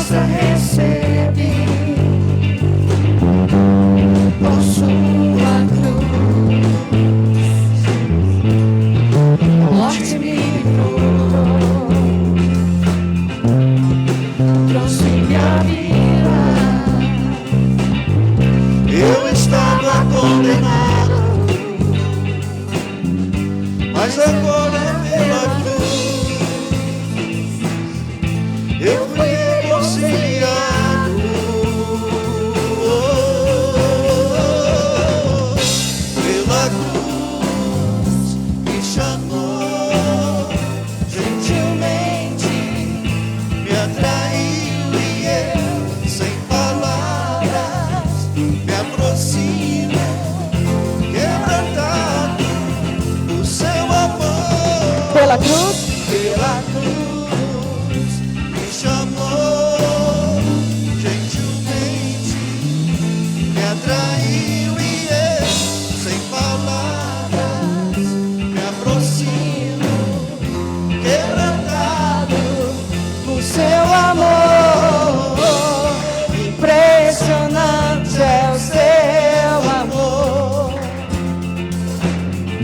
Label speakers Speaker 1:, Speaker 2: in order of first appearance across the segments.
Speaker 1: graça recebi por sua cruz, a morte me livrou, trouxe minha vida. Eu estava condenado, mas agora pela cruz eu fui reconciliado. Pela cruz me chamou gentilmente, me atraiu e eu, sem palavras, me aproximo, quebrantado do seu amor. Pela cruz me chamou gentilmente, me atraiu e eu, sem palavras, me aproximo, quebrantado do seu amor. Impressionante é o seu amor,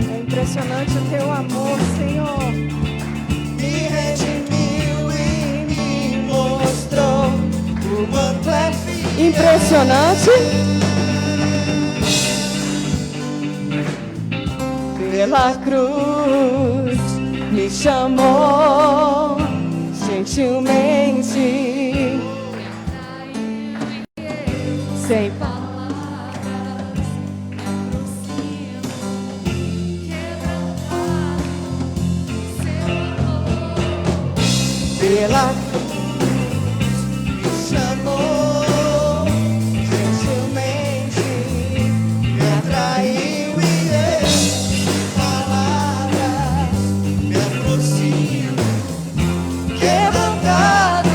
Speaker 1: é impressionante o teu amor, Senhor. Me redimiu e me mostrou o quanto é fiel. Impressionante. Pela cruz me chamou gentilmente, sem palavras, me aproximo, quebrantado do seu amor. Pela cruz me chamou gentilmente, me atraiu e eu, sem palavras, me aproximo, quebrantado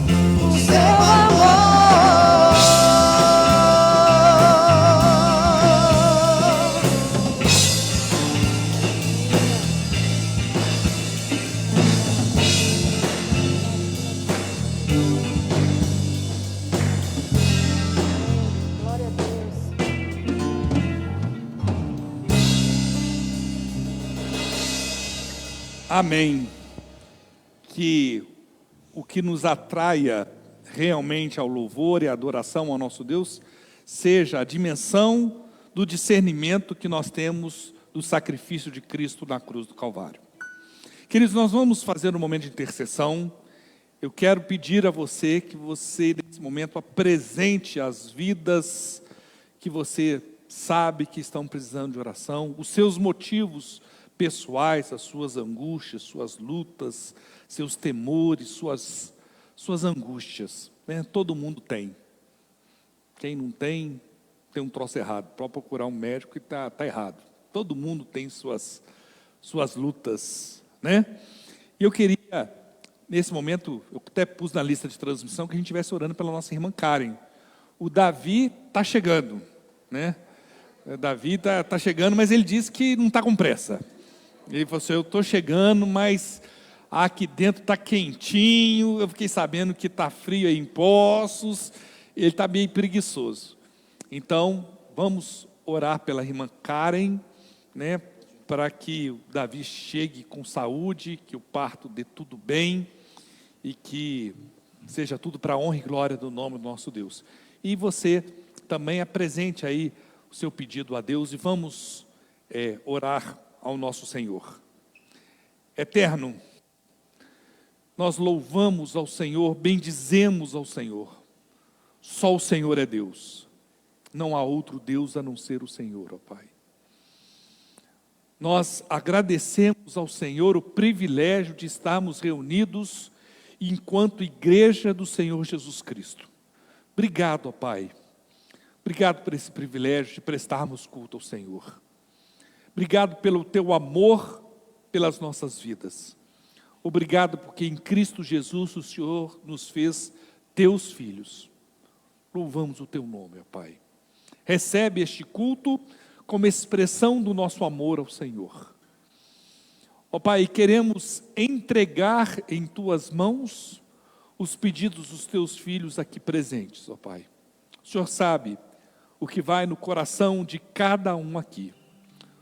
Speaker 1: do seu amor. Glória a Deus.
Speaker 2: Amém. Que o que nos atraia realmente ao louvor e à adoração ao nosso Deus seja a dimensão do discernimento que nós temos do sacrifício de Cristo na cruz do Calvário. Queridos, nós vamos fazer um momento de intercessão. Eu quero pedir a você que você, nesse momento, apresente as vidas que você sabe que estão precisando de oração, os seus motivos pessoais, as suas angústias, suas lutas, seus temores, suas angústias, né? Todo mundo tem. Quem não tem, tem um troço errado. Pode procurar um médico e está errado. Todo mundo tem suas lutas, né? E eu queria, nesse momento, eu até pus na lista de transmissão que a gente estivesse orando pela nossa irmã Karen. O Davi está chegando, né? O Davi está chegando, mas ele disse que não está com pressa. Ele falou assim: eu estou chegando, mas aqui dentro está quentinho, eu fiquei sabendo que está frio aí em Poços, ele está meio preguiçoso. Então, vamos orar pela irmã Karen, né, para que o Davi chegue com saúde, que o parto dê tudo bem, e que seja tudo para a honra e glória do nome do nosso Deus. E você também apresente aí o seu pedido a Deus, e vamos orar ao nosso Senhor. Eterno, nós louvamos ao Senhor, bendizemos ao Senhor. Só o Senhor é Deus. Não há outro Deus a não ser o Senhor, ó Pai. Nós agradecemos ao Senhor o privilégio de estarmos reunidos enquanto igreja do Senhor Jesus Cristo. Obrigado, ó Pai. Obrigado por esse privilégio de prestarmos culto ao Senhor. Obrigado pelo teu amor pelas nossas vidas. Obrigado porque em Cristo Jesus o Senhor nos fez teus filhos. Louvamos o teu nome, ó Pai. Recebe este culto como expressão do nosso amor ao Senhor. Ó Pai, queremos entregar em tuas mãos os pedidos dos teus filhos aqui presentes, ó Pai. O Senhor sabe o que vai no coração de cada um aqui.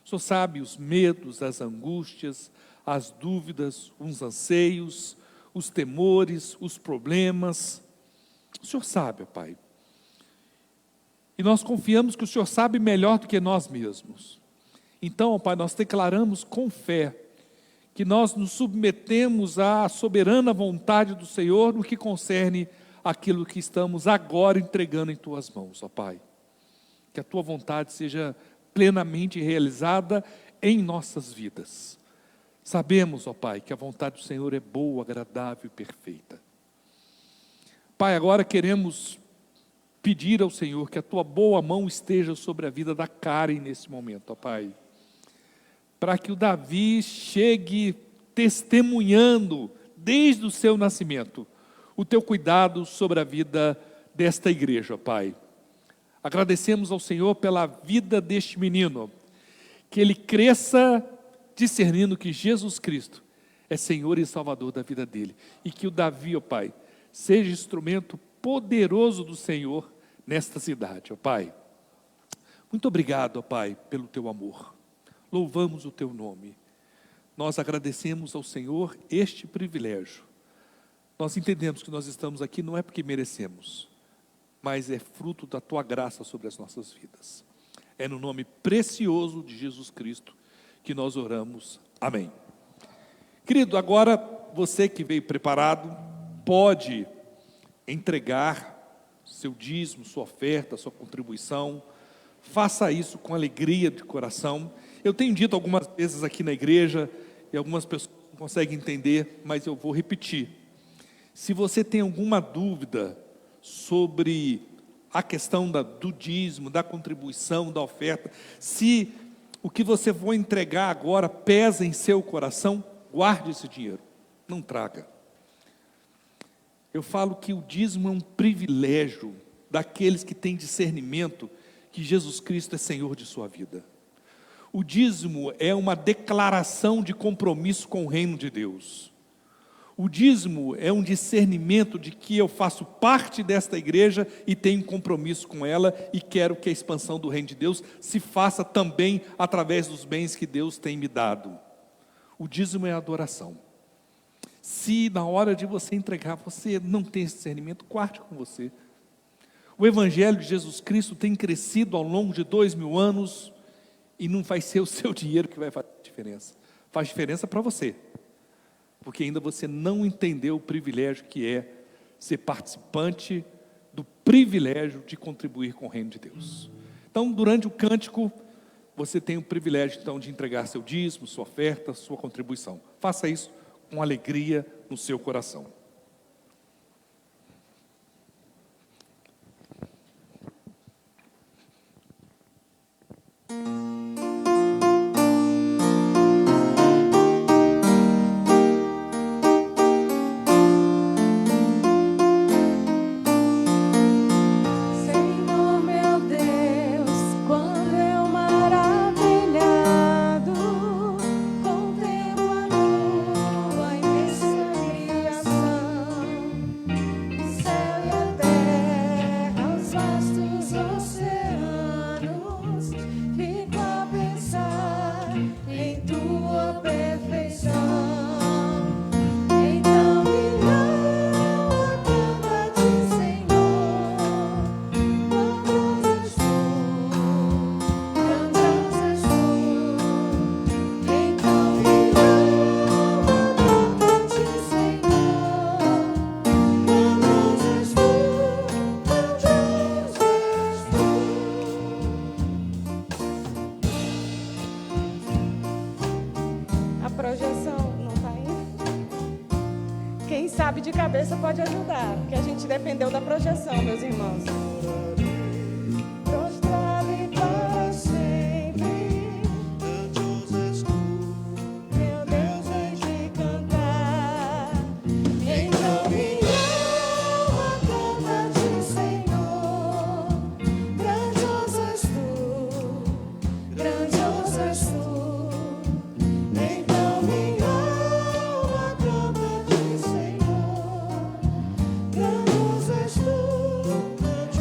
Speaker 2: O Senhor sabe os medos, as angústias, as dúvidas, os anseios, os temores, os problemas. O Senhor sabe, ó Pai. E nós confiamos que o Senhor sabe melhor do que nós mesmos. Então, ó Pai, nós declaramos com fé que nós nos submetemos à soberana vontade do Senhor no que concerne aquilo que estamos agora entregando em Tuas mãos, ó Pai. Que a Tua vontade seja plenamente realizada em nossas vidas. Sabemos, ó Pai, que a vontade do Senhor é boa, agradável e perfeita. Pai, agora queremos pedir ao Senhor que a Tua boa mão esteja sobre a vida da Karen nesse momento, ó Pai. Para que o Davi chegue testemunhando, desde o seu nascimento, o Teu cuidado sobre a vida desta igreja, ó Pai. Agradecemos ao Senhor pela vida deste menino, que ele cresça discernindo que Jesus Cristo é Senhor e Salvador da vida dele, e que o Davi, ó Pai, seja instrumento poderoso do Senhor nesta cidade, ó Pai. Muito obrigado, ó Pai, pelo Teu amor. Louvamos o Teu nome. Nós agradecemos ao Senhor este privilégio. Nós entendemos que nós estamos aqui não é porque merecemos, mas é fruto da Tua graça sobre as nossas vidas. É no nome precioso de Jesus Cristo que nós oramos. Amém. Querido, agora você que veio preparado, pode entregar seu dízimo, sua oferta, sua contribuição. Faça isso com alegria de coração. Eu tenho dito algumas vezes aqui na igreja, e algumas pessoas não conseguem entender, mas eu vou repetir. Se você tem alguma dúvida sobre a questão do dízimo, da contribuição, da oferta, se o que você vai entregar agora pesa em seu coração, guarde esse dinheiro, não traga. Eu falo que o dízimo é um privilégio daqueles que têm discernimento que Jesus Cristo é Senhor de sua vida. O dízimo é uma declaração de compromisso com o reino de Deus. O dízimo é um discernimento de que eu faço parte desta igreja e tenho compromisso com ela e quero que a expansão do reino de Deus se faça também através dos bens que Deus tem me dado. O dízimo é adoração. Se na hora de você entregar você não tem esse discernimento, guarde com você. O Evangelho de Jesus Cristo tem crescido ao longo de 2000 anos e não vai ser o seu dinheiro que vai fazer diferença. Faz diferença para você, porque ainda você não entendeu o privilégio que é ser participante do privilégio de contribuir com o reino de Deus. Então, durante o cântico, você tem o privilégio então de entregar seu dízimo, sua oferta, sua contribuição. Faça isso com alegria no seu coração.
Speaker 3: sabe de cabeça pode ajudar, porque a gente dependeu da projeção, meus irmãos. Prostrado e para sempre, meu Deus, vem te cantar. Então minha alma canta-te, Senhor. Grandioso és tu, grandioso és tu. Então minha alma canta-te, Senhor.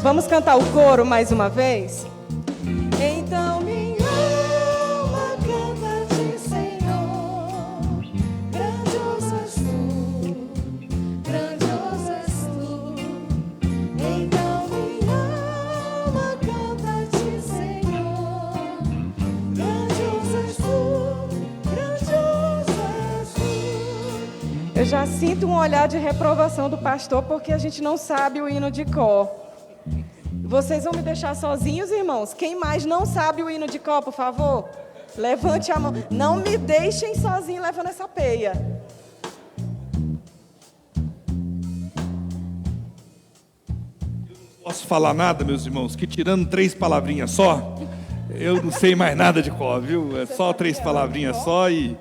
Speaker 3: Vamos cantar o coro mais uma vez? Então minha alma canta-te, Senhor, grandioso és tu, grandioso és tu. Então minha alma canta-te, Senhor, grandioso és tu, grandioso és tu. Eu já sinto um olhar de reprovação do pastor porque a gente não sabe o hino de cor. Vocês vão me deixar sozinhos, irmãos? Quem mais não sabe o hino de cor, por favor? Levante a mão. Não me deixem sozinho levando essa peia.
Speaker 2: Não posso falar nada, meus irmãos, que tirando 3 palavrinhas só, eu não sei mais nada de cor, viu? É só 3 palavrinhas só e...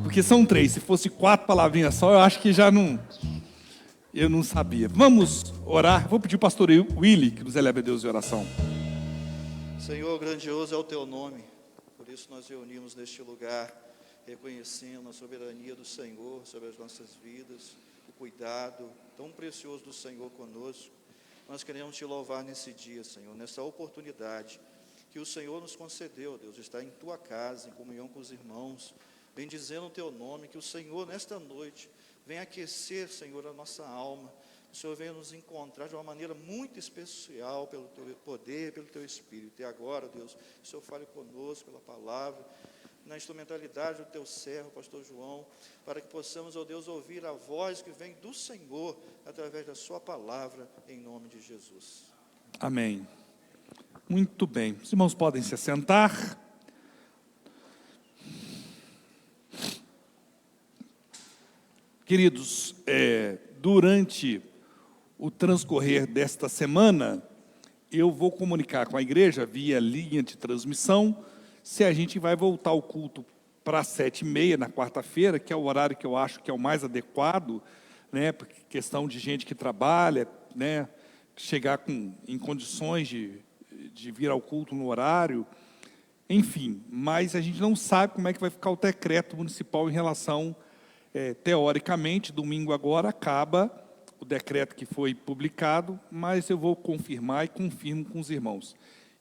Speaker 2: Porque são 3, se fosse 4 palavrinhas só, eu acho que já não... Eu não sabia. Vamos orar. Vou pedir ao pastor Willy que nos eleve a Deus em oração.
Speaker 1: Senhor, grandioso é o teu nome, por isso nós reunimos neste lugar, reconhecendo a soberania do Senhor sobre as nossas vidas, o cuidado tão precioso do Senhor conosco. Nós queremos te louvar nesse dia, Senhor, nessa oportunidade que o Senhor nos concedeu, Deus, de estar em tua casa, em comunhão com os irmãos, bendizendo o teu nome, que o Senhor, nesta noite, venha aquecer, Senhor, a nossa alma. O Senhor venha nos encontrar de uma maneira muito especial pelo teu poder, pelo teu Espírito. E agora, Deus, o Senhor fale conosco pela palavra, na instrumentalidade do teu servo, pastor João, para que possamos, ó Deus, ouvir a voz que vem do Senhor através da sua palavra, em nome de Jesus.
Speaker 2: Amém. Muito bem. Os irmãos podem se assentar. Queridos, durante o transcorrer desta semana, eu vou comunicar com a igreja via linha de transmissão se a gente vai voltar ao culto para 7h30 na quarta-feira, que é o horário que eu acho que é o mais adequado, né, porque questão de gente que trabalha, né, chegar em condições de vir ao culto no horário, enfim, mas a gente não sabe como é que vai ficar o decreto municipal em relação, teoricamente, domingo agora acaba o decreto que foi publicado, mas eu vou confirmar e confirmo com os irmãos.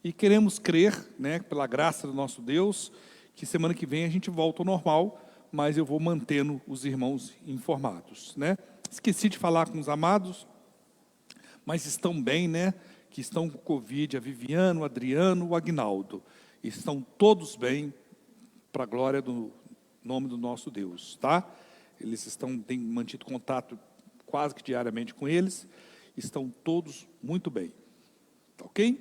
Speaker 2: E queremos crer, né, pela graça do nosso Deus, que semana que vem a gente volta ao normal, mas eu vou mantendo os irmãos informados, né? Esqueci de falar com os amados, mas estão bem, né? Que estão com Covid, a Viviane, o Adriano, o Agnaldo. Estão todos bem, para a glória do nome do nosso Deus, tá? Eles têm mantido contato quase que diariamente com eles, estão todos muito bem, tá ok?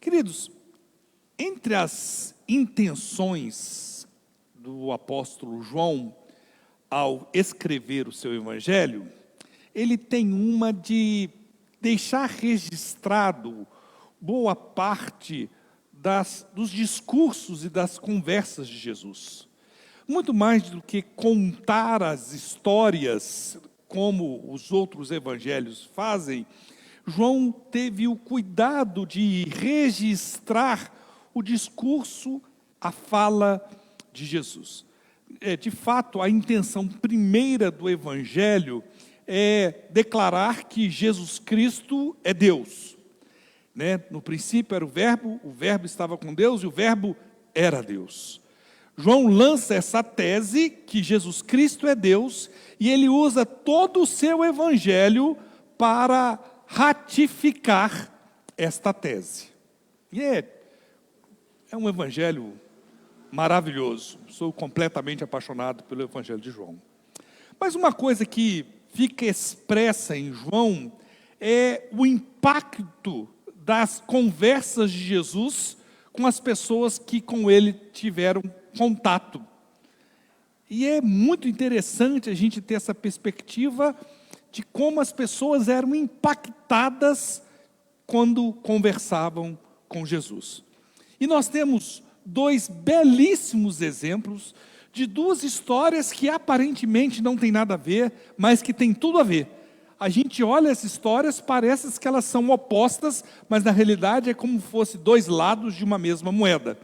Speaker 2: Queridos, entre as intenções do apóstolo João, ao escrever o seu evangelho, ele tem uma de deixar registrado boa parte dos discursos e das conversas de Jesus. Muito mais do que contar as histórias, como os outros evangelhos fazem, João teve o cuidado de registrar o discurso, a fala de Jesus. De fato, a intenção primeira do evangelho é declarar que Jesus Cristo é Deus. Né? No princípio era o verbo estava com Deus e o verbo era Deus. João lança essa tese que Jesus Cristo é Deus e ele usa todo o seu evangelho para ratificar esta tese. E é um evangelho maravilhoso. Sou completamente apaixonado pelo evangelho de João. Mas uma coisa que fica expressa em João é o impacto das conversas de Jesus com as pessoas que com ele tiveram contato. E é muito interessante a gente ter essa perspectiva de como as pessoas eram impactadas quando conversavam com Jesus. E nós temos 2 belíssimos exemplos de 2 histórias que aparentemente não tem nada a ver, mas que tem tudo a ver. A gente olha essas histórias, parece que elas são opostas, mas na realidade é como se fosse 2 lados de uma mesma moeda.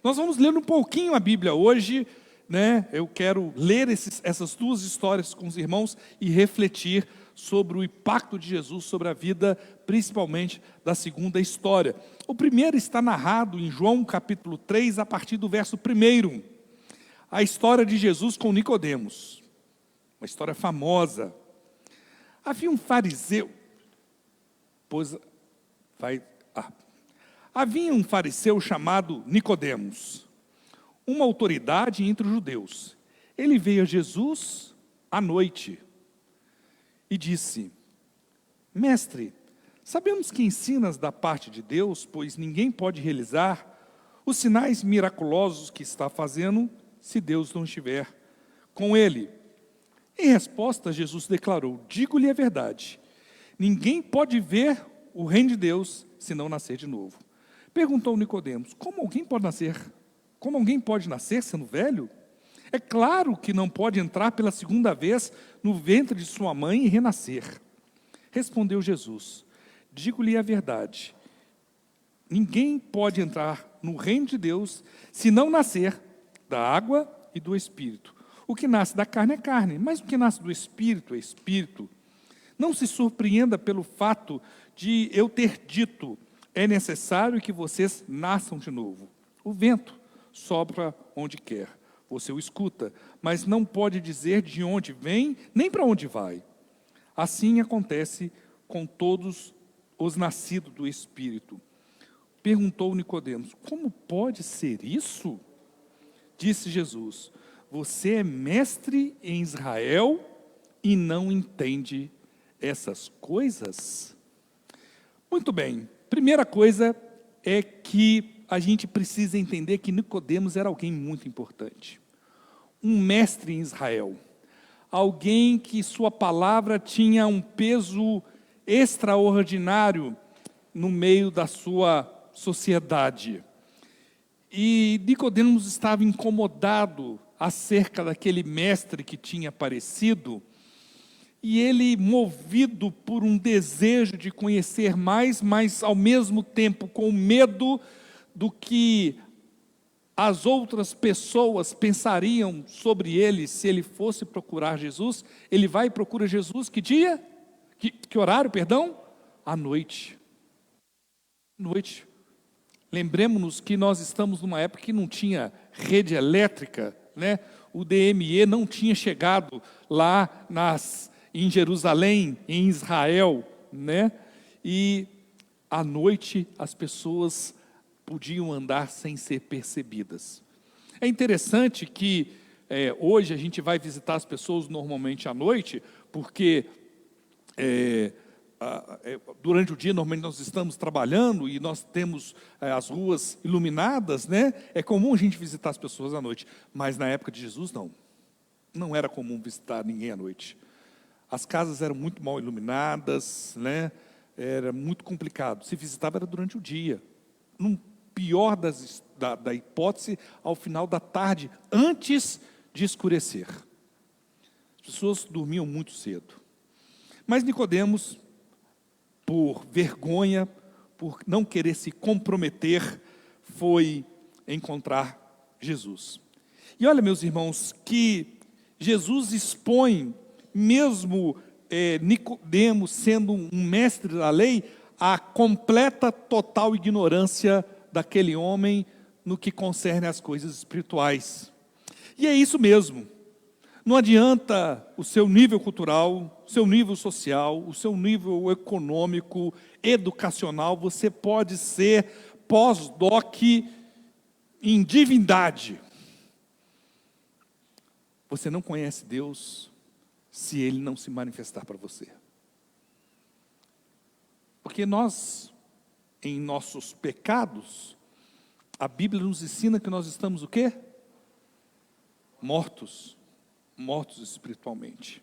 Speaker 2: Nós vamos ler um pouquinho a Bíblia hoje, né? Eu quero ler essas 2 histórias com os irmãos e refletir sobre o impacto de Jesus sobre a vida, principalmente da segunda história. O primeiro está narrado em João capítulo 3, a partir do verso 1. A história de Jesus com Nicodemos. Uma história famosa. Havia um fariseu, havia um fariseu chamado Nicodemos, uma autoridade entre os judeus. Ele veio a Jesus à noite e disse: Mestre, sabemos que ensinas da parte de Deus, pois ninguém pode realizar os sinais miraculosos que está fazendo se Deus não estiver com ele. Em resposta, Jesus declarou: digo-lhe a verdade, ninguém pode ver o reino de Deus se não nascer de novo. Perguntou Nicodemos: como alguém pode nascer sendo velho? É claro que não pode entrar pela segunda vez no ventre de sua mãe e renascer. Respondeu Jesus: digo-lhe a verdade, ninguém pode entrar no reino de Deus se não nascer da água e do Espírito. O que nasce da carne é carne, mas o que nasce do Espírito é Espírito. Não se surpreenda pelo fato de eu ter dito: é necessário que vocês nasçam de novo. O vento sopra onde quer, você o escuta, mas não pode dizer de onde vem, nem para onde vai. Assim acontece com todos os nascidos do Espírito. Perguntou Nicodemos: como pode ser isso? Disse Jesus: você é mestre em Israel e não entende essas coisas? Muito bem, primeira coisa é que a gente precisa entender que Nicodemos era alguém muito importante. Um mestre em Israel. Alguém que sua palavra tinha um peso extraordinário no meio da sua sociedade. E Nicodemos estava incomodado acerca daquele mestre que tinha aparecido, e ele, movido por um desejo de conhecer mais, mas ao mesmo tempo com medo do que as outras pessoas pensariam sobre ele se ele fosse procurar Jesus, ele vai e procura Jesus, que dia? Que horário, perdão? À noite. Noite. Lembremos-nos que nós estamos numa época que não tinha rede elétrica, né? O DME não tinha chegado lá em Jerusalém, em Israel, né? E à noite as pessoas podiam andar sem ser percebidas. É interessante que hoje a gente vai visitar as pessoas normalmente à noite, porque durante o dia normalmente nós estamos trabalhando e nós temos as ruas iluminadas, né? É comum a gente visitar as pessoas à noite, mas na época de Jesus não era comum visitar ninguém à noite. As casas eram muito mal iluminadas, né? Era muito complicado. Se visitava era durante o dia. No pior da hipótese, ao final da tarde, antes de escurecer. As pessoas dormiam muito cedo. Mas Nicodemos, por vergonha, por não querer se comprometer, foi encontrar Jesus. E olha, meus irmãos, que Jesus expõe, mesmo Nicodemos sendo um mestre da lei, a completa, total ignorância daquele homem no que concerne às coisas espirituais. E é isso mesmo. Não adianta o seu nível cultural, o seu nível social, o seu nível econômico, educacional. Você pode ser pós-doc em divindade. Você não conhece Deus se Ele não se manifestar para você. Porque nós, em nossos pecados, a Bíblia nos ensina que nós estamos o quê? Mortos espiritualmente.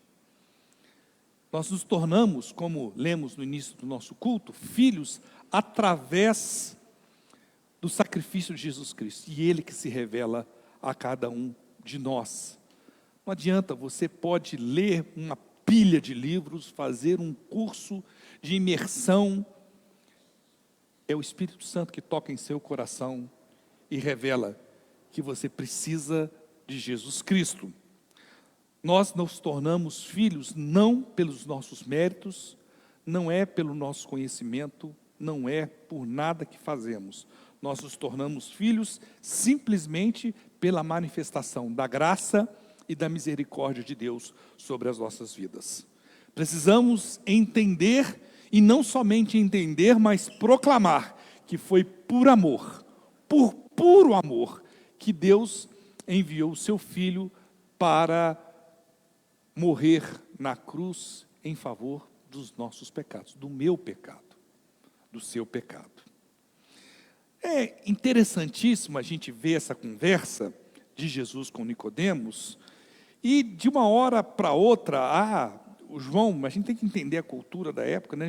Speaker 2: Nós nos tornamos, como lemos no início do nosso culto, filhos através do sacrifício de Jesus Cristo. E Ele que se revela a cada um de nós. Não adianta, você pode ler uma pilha de livros, fazer um curso de imersão. É o Espírito Santo que toca em seu coração e revela que você precisa de Jesus Cristo. Nós nos tornamos filhos não pelos nossos méritos, não é pelo nosso conhecimento, não é por nada que fazemos. Nós nos tornamos filhos simplesmente pela manifestação da graça e da misericórdia de Deus sobre as nossas vidas. Precisamos entender, e não somente entender, mas proclamar que foi por amor, por puro amor, que Deus enviou o seu Filho para morrer na cruz em favor dos nossos pecados, do meu pecado, do seu pecado. É interessantíssimo a gente ver essa conversa de Jesus com Nicodemos, e de uma hora para outra, o João, a gente tem que entender a cultura da época, né?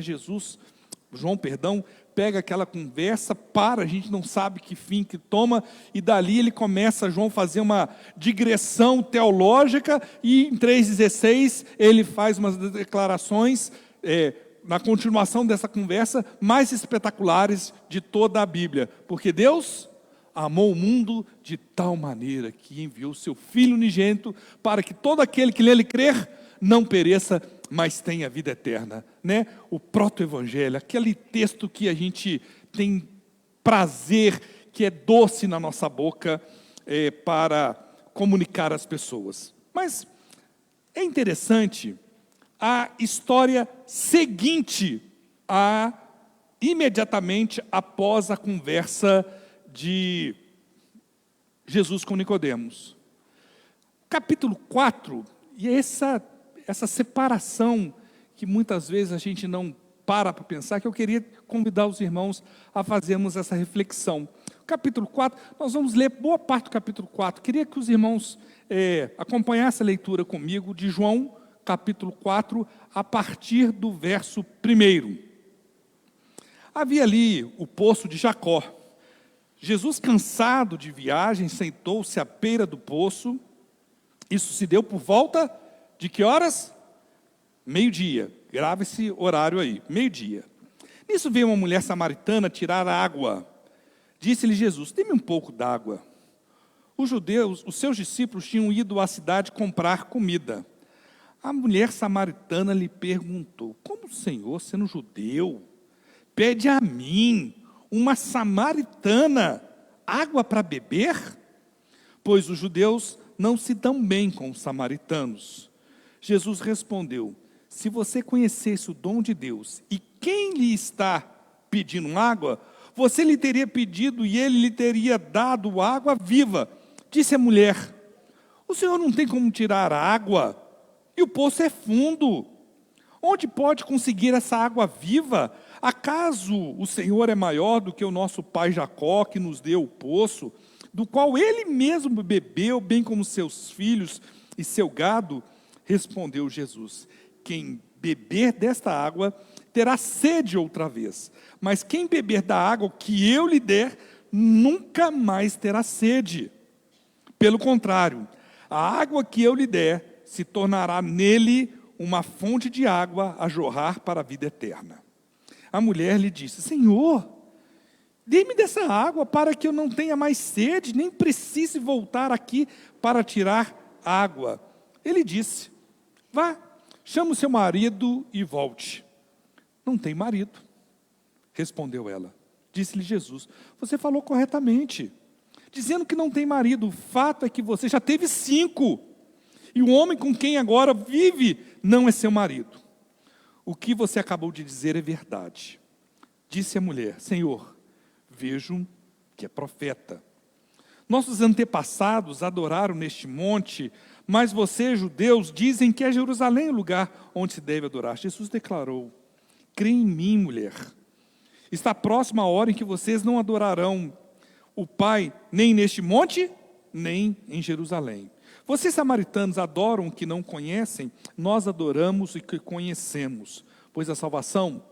Speaker 2: João, pega aquela conversa, a gente não sabe que fim que toma, e dali ele começa, João, fazer uma digressão teológica, e em 3,16 ele faz umas declarações, na continuação dessa conversa, mais espetaculares de toda a Bíblia, porque Deus amou o mundo de tal maneira que enviou seu Filho unigênito para que todo aquele que nele crer não pereça, mas tenha vida eterna, né? O proto-evangelho, aquele texto que a gente tem prazer, que é doce na nossa boca, para comunicar às pessoas. Mas é interessante a história seguinte, imediatamente após a conversa de Jesus com Nicodemos. Capítulo 4, e essa separação que muitas vezes a gente não para pensar, que eu queria convidar os irmãos a fazermos essa reflexão. Capítulo 4, nós vamos ler boa parte do capítulo 4. Queria que os irmãos acompanhassem a leitura comigo de João, capítulo 4, a partir do verso 1. Havia ali o poço de Jacó. Jesus, cansado de viagem, sentou-se à beira do poço. Isso se deu por volta de que horas? Meio-dia. Grava esse horário aí, meio-dia. Nisso veio uma mulher samaritana tirar água. Disse-lhe Jesus: dê-me um pouco d'água. Os seus discípulos tinham ido à cidade comprar comida. A mulher samaritana lhe perguntou: como o Senhor, sendo judeu, pede a mim, uma samaritana, água para beber? Pois os judeus não se dão bem com os samaritanos. Jesus respondeu: se você conhecesse o dom de Deus e quem lhe está pedindo água, você lhe teria pedido e ele lhe teria dado água viva. Disse a mulher: o Senhor não tem como tirar água e o poço é fundo. Onde pode conseguir essa água viva? Acaso o Senhor é maior do que o nosso pai Jacó, que nos deu o poço, do qual ele mesmo bebeu, bem como seus filhos e seu gado? Respondeu Jesus: quem beber desta água terá sede outra vez, mas quem beber da água que eu lhe der, nunca mais terá sede. Pelo contrário, a água que eu lhe der se tornará nele uma fonte de água a jorrar para a vida eterna. A mulher lhe disse: Senhor, dê-me dessa água para que eu não tenha mais sede, nem precise voltar aqui para tirar água. Ele disse: vá, chama o seu marido e volte. Não tem marido, respondeu ela. Disse-lhe Jesus: você falou corretamente, dizendo que não tem marido. O fato é que você já teve 5, e o homem com quem agora vive não é seu marido. O que você acabou de dizer é verdade. Disse a mulher: Senhor, vejo que é profeta. Nossos antepassados adoraram neste monte, mas vocês, judeus, dizem que é Jerusalém o lugar onde se deve adorar. Jesus declarou: crê em mim, mulher. Está próxima a hora em que vocês não adorarão o Pai, nem neste monte, nem em Jerusalém. Vocês, samaritanos, adoram o que não conhecem, nós adoramos o que conhecemos, pois a salvação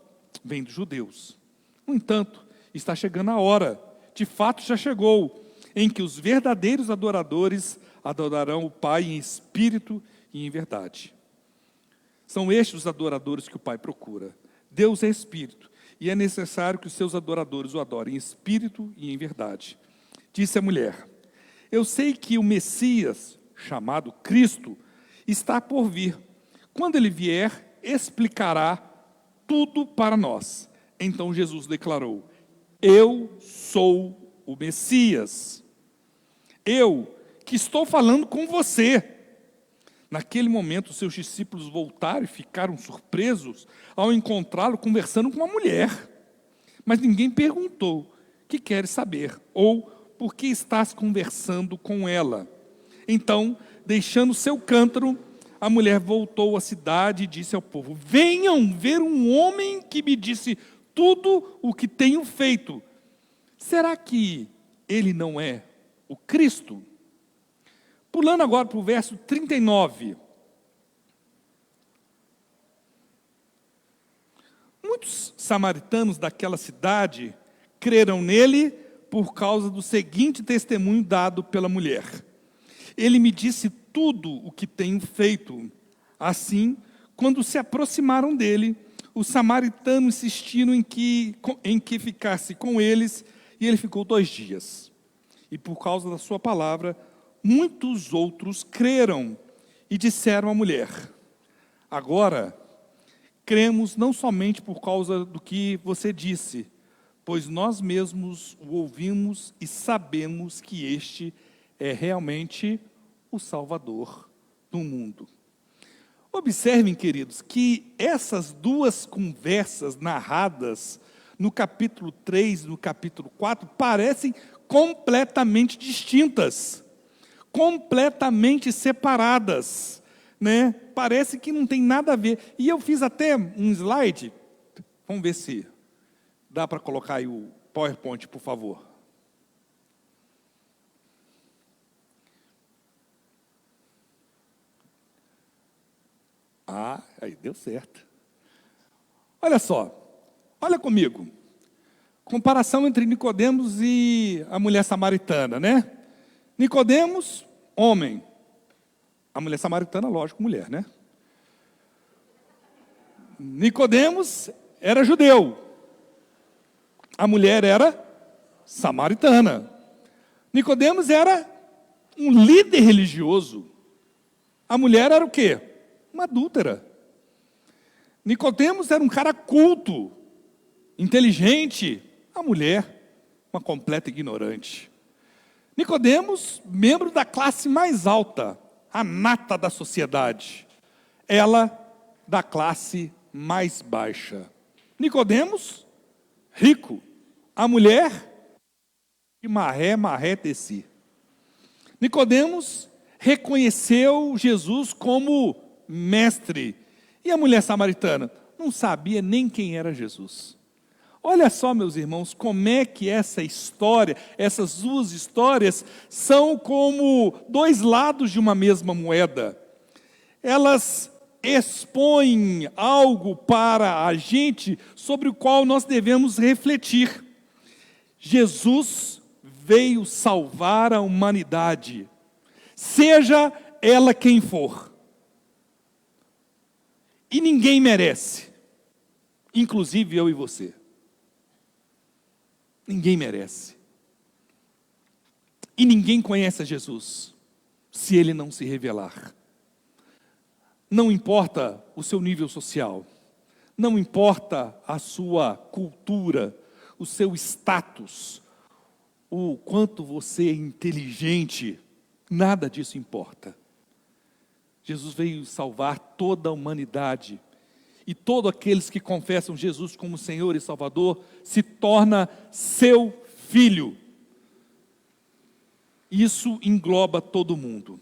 Speaker 2: vem dos judeus. No entanto, está chegando a hora, de fato já chegou, em que os verdadeiros adoradores adorarão o Pai em espírito e em verdade. São estes os adoradores que o Pai procura. Deus é espírito, e é necessário que os seus adoradores o adorem em espírito e em verdade. Disse a mulher: eu sei que o Messias, chamado Cristo, está por vir. Quando ele vier, explicará tudo para nós. Então Jesus declarou: eu sou o Messias. Eu que estou falando com você. Naquele momento, seus discípulos voltaram e ficaram surpresos ao encontrá-lo conversando com uma mulher. Mas ninguém perguntou: que queres saber? Ou por que estás conversando com ela? Então, deixando seu cântaro, a mulher voltou à cidade e disse ao povo: venham ver um homem que me disse tudo o que tenho feito. Será que ele não é o Cristo? Pulando agora para o verso 39. Muitos samaritanos daquela cidade creram nele por causa do seguinte testemunho dado pela mulher: ele me disse tudo o que tenho feito. Assim, quando se aproximaram dele, os samaritanos insistiram em que ficasse com eles, e ele ficou 2 dias. E por causa da sua palavra, muitos outros creram e disseram à mulher: agora, cremos não somente por causa do que você disse, pois nós mesmos o ouvimos e sabemos que este é realmente o Salvador do mundo. Observem, queridos, que essas duas conversas narradas no capítulo 3 e no capítulo 4 parecem completamente distintas, completamente separadas, né? Parece que não tem nada a ver. E eu fiz até um slide, vamos ver se dá para colocar aí o PowerPoint, por favor. Ah, aí deu certo. Olha só, olha comigo. Comparação entre Nicodemos e a mulher samaritana, né? Nicodemos, homem. A mulher samaritana, lógico, mulher, né? Nicodemos era judeu. A mulher era samaritana. Nicodemos era um líder religioso. A mulher era o quê? Uma adúltera. Nicodemos era um cara culto, inteligente. A mulher, uma completa ignorante. Nicodemos, membro da classe mais alta, a nata da sociedade. Ela, da classe mais baixa. Nicodemos, rico. A mulher, de maré teci. Nicodemos reconheceu Jesus como mestre. E a mulher samaritana não sabia nem quem era Jesus. Olha só, meus irmãos, como é que essa história, essas duas histórias, são como 2 lados de uma mesma moeda. Elas expõem algo para a gente sobre o qual nós devemos refletir. Jesus veio salvar a humanidade, seja ela quem for. E ninguém merece, inclusive eu e você. Ninguém merece. E ninguém conhece a Jesus se ele não se revelar. Não importa o seu nível social, não importa a sua cultura, o seu status, o quanto você é inteligente, nada disso importa. Jesus veio salvar toda a humanidade. E todos aqueles que confessam Jesus como Senhor e Salvador se torna seu filho. Isso engloba todo mundo.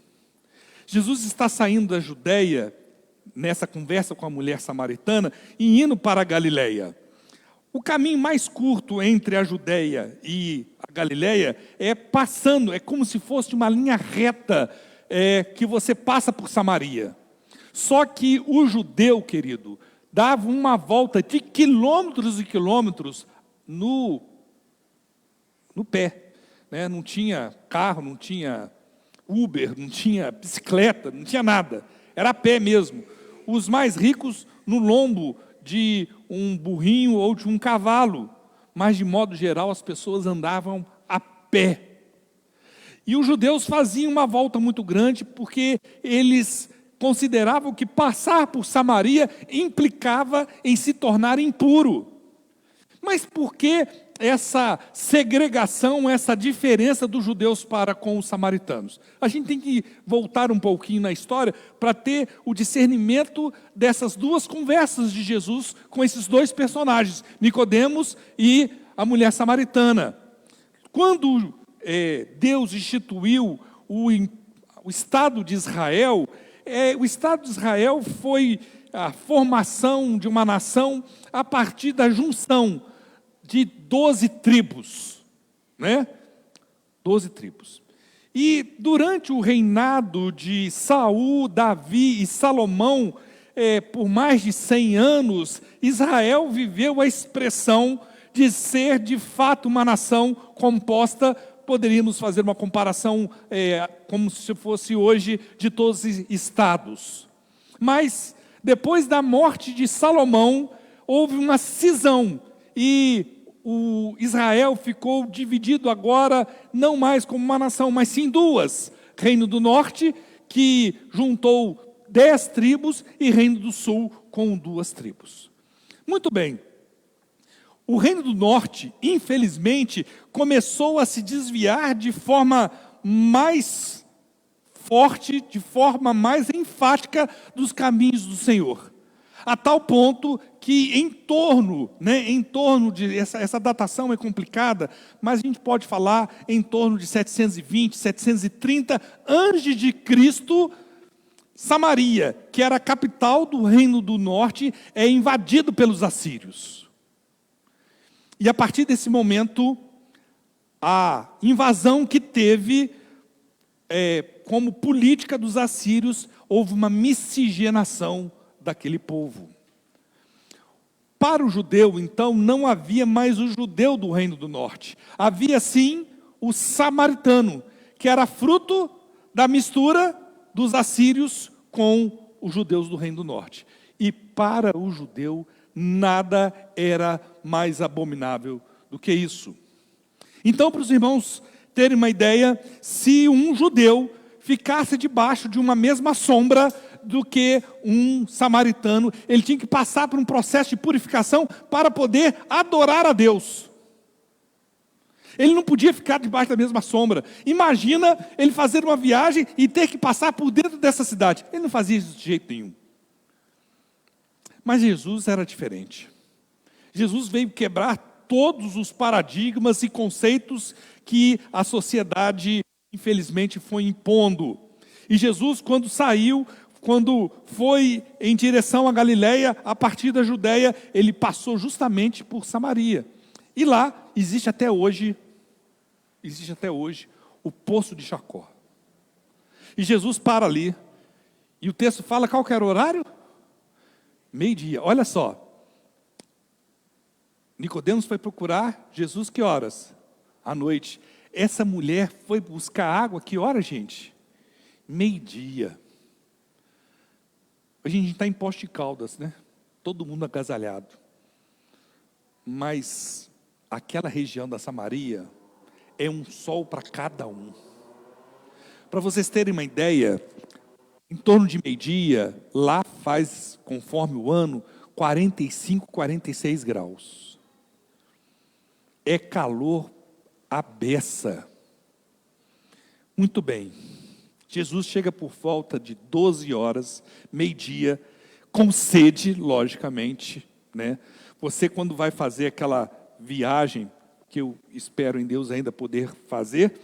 Speaker 2: Jesus está saindo da Judeia, nessa conversa com a mulher samaritana, e indo para a Galileia. O caminho mais curto entre a Judeia e a Galileia é passando, é como se fosse uma linha reta, que você passa por Samaria. Só que o judeu, querido, dava uma volta de quilômetros e quilômetros no pé, né? Não tinha carro, não tinha Uber, não tinha bicicleta, não tinha nada, era a pé mesmo. Os mais ricos no lombo de um burrinho ou de um cavalo, mas de modo geral as pessoas andavam a pé. E os judeus faziam uma volta muito grande porque eles consideravam que passar por Samaria implicava em se tornar impuro. Mas por que essa segregação, essa diferença dos judeus para com os samaritanos? A gente tem que voltar um pouquinho na história para ter o discernimento dessas duas conversas de Jesus com esses dois personagens, Nicodemos e a mulher samaritana. Quando Deus instituiu o Estado de Israel, o Estado de Israel foi a formação de uma nação a partir da junção de 12 tribos, né? 12 tribos. E durante o reinado de Saul, Davi e Salomão, por mais de 100 anos, Israel viveu a expressão de ser de fato uma nação composta, poderíamos fazer uma comparação como se fosse hoje de todos os estados. Mas depois da morte de Salomão, houve uma cisão e o Israel ficou dividido agora, não mais como uma nação, mas sim duas. Reino do Norte, que juntou 10 tribos, e Reino do Sul, com 2 tribos. Muito bem. O Reino do Norte, infelizmente, começou a se desviar de forma mais forte, de forma mais enfática dos caminhos do Senhor. A tal ponto que em torno de essa datação é complicada, mas a gente pode falar em torno de 720, 730 antes de Cristo, Samaria, que era a capital do Reino do Norte, é invadido pelos assírios. E a partir desse momento, a invasão que teve como política dos assírios, houve uma miscigenação daquele povo. Para o judeu, então, não havia mais o judeu do Reino do Norte. Havia, sim, o samaritano, que era fruto da mistura dos assírios com os judeus do Reino do Norte. E para o judeu, nada era mais abominável do que isso. Então, para os irmãos terem uma ideia, se um judeu ficasse debaixo de uma mesma sombra do que um samaritano, ele tinha que passar por um processo de purificação para poder adorar a Deus. Ele não podia ficar debaixo da mesma sombra. Imagina ele fazer uma viagem e ter que passar por dentro dessa cidade. Ele não fazia isso de jeito nenhum. Mas Jesus era diferente. Jesus veio quebrar todos os paradigmas e conceitos que a sociedade, infelizmente, foi impondo. E Jesus, quando foi em direção à Galileia, a partir da Judeia, ele passou justamente por Samaria. E lá existe até hoje o poço de Jacó. E Jesus para ali, e o texto fala qual que era o horário? Meio-dia. Olha só, Nicodemos foi procurar Jesus que horas? À noite. Essa mulher foi buscar água, que hora, gente? Meio-dia. Hoje a gente está em Poços de Caldas, né? Todo mundo agasalhado. Mas aquela região da Samaria é um sol para cada um. Para vocês terem uma ideia, em torno de meio-dia, lá faz, conforme o ano, 45, 46 graus. É calor à beça. Muito bem. Jesus chega por volta de 12 horas, meio-dia, com sede, logicamente, né? Você, quando vai fazer aquela viagem, que eu espero em Deus ainda poder fazer,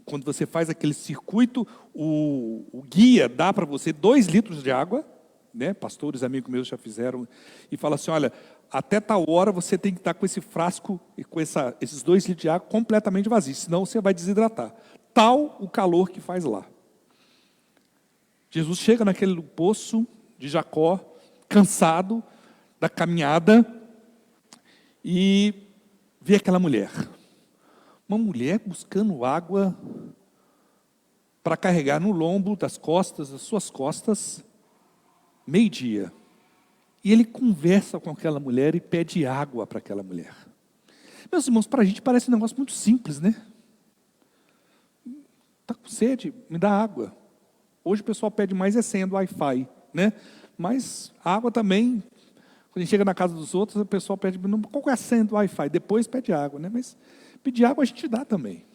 Speaker 2: quando você faz aquele circuito, o guia dá para você 2 litros de água, né? Pastores, amigos meus já fizeram, e fala assim, olha, até tal hora você tem que estar com esse frasco e com esses 2 litros de água completamente vazios, senão você vai desidratar. Tal o calor que faz lá. Jesus chega naquele poço de Jacó, cansado da caminhada, e vê aquela mulher. Uma mulher buscando água para carregar no lombo das suas costas, meio-dia. E ele conversa com aquela mulher e pede água para aquela mulher. Meus irmãos, para a gente parece um negócio muito simples, né? Está com sede, me dá água. Hoje o pessoal pede mais senha do Wi-Fi, né? Mas a água também, quando a gente chega na casa dos outros, o pessoal pede, qual é a senha do Wi-Fi? Depois pede água, né? Mas pedir água a gente dá também.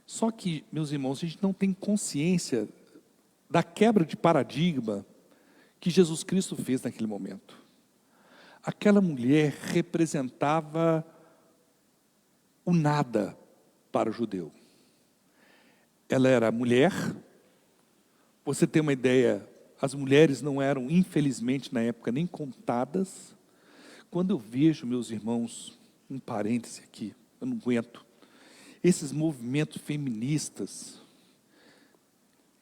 Speaker 2: Só que, meus irmãos, a gente não tem consciência da quebra de paradigma que Jesus Cristo fez naquele momento. Aquela mulher representava o nada para o judeu. Ela era mulher. Você tem uma ideia, as mulheres não eram, infelizmente, na época, nem contadas. Quando eu vejo, meus irmãos, um parêntese aqui, eu não aguento, esses movimentos feministas,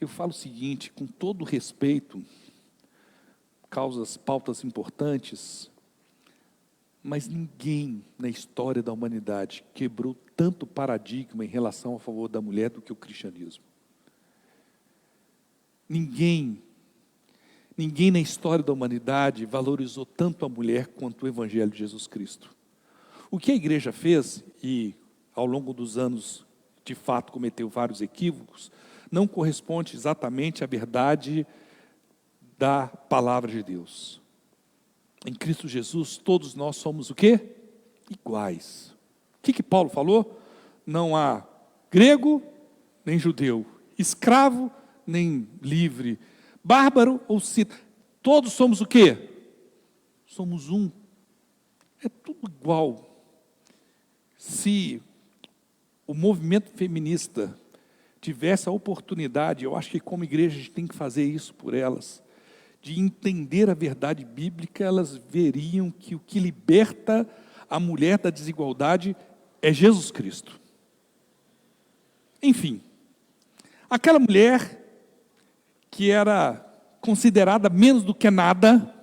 Speaker 2: eu falo o seguinte, com todo respeito, pautas importantes, mas ninguém na história da humanidade quebrou tanto paradigma em relação a favor da mulher do que o cristianismo. Ninguém na história da humanidade valorizou tanto a mulher quanto o Evangelho de Jesus Cristo. O que a igreja fez, e ao longo dos anos, de fato, cometeu vários equívocos, não corresponde exatamente à verdade da palavra de Deus. Em Cristo Jesus, todos nós somos o quê? Iguais. O que Paulo falou? Não há grego, nem judeu, escravo, nem livre, bárbaro ou cita. Todos somos o quê? Somos um. É tudo igual. Se o movimento feminista tivesse a oportunidade, eu acho que como igreja a gente tem que fazer isso por elas, de entender a verdade bíblica, elas veriam que o que liberta a mulher da desigualdade é Jesus Cristo. Enfim, aquela mulher que era considerada menos do que nada,